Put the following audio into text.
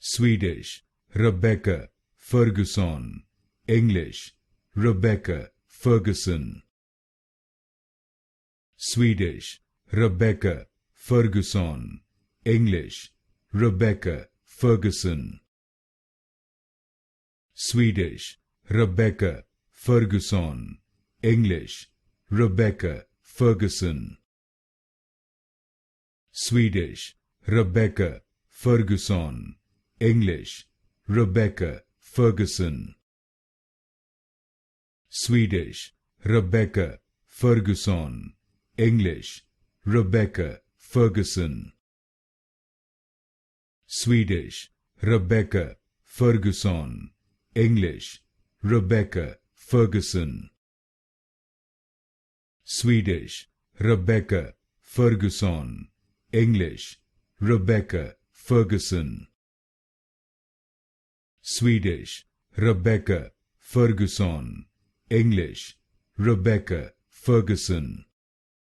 Swedish, Rebecca, Ferguson. English, Rebecca, Ferguson. Swedish, Rebecca, Ferguson. English, Rebecca, Ferguson. Swedish, Rebecca, Ferguson. English, Rebecca, Ferguson. Swedish, Rebecca, Ferguson. English, Rebecca, Ferguson. Swedish, Rebecca, Ferguson. English, Rebecca, Ferguson. Swedish, Rebecca, Ferguson. English, Rebecca, Ferguson. Swedish, Rebecca, Ferguson. English, Rebecca, Ferguson. Swedish, Rebecca, Ferguson. English, Rebecca, Ferguson.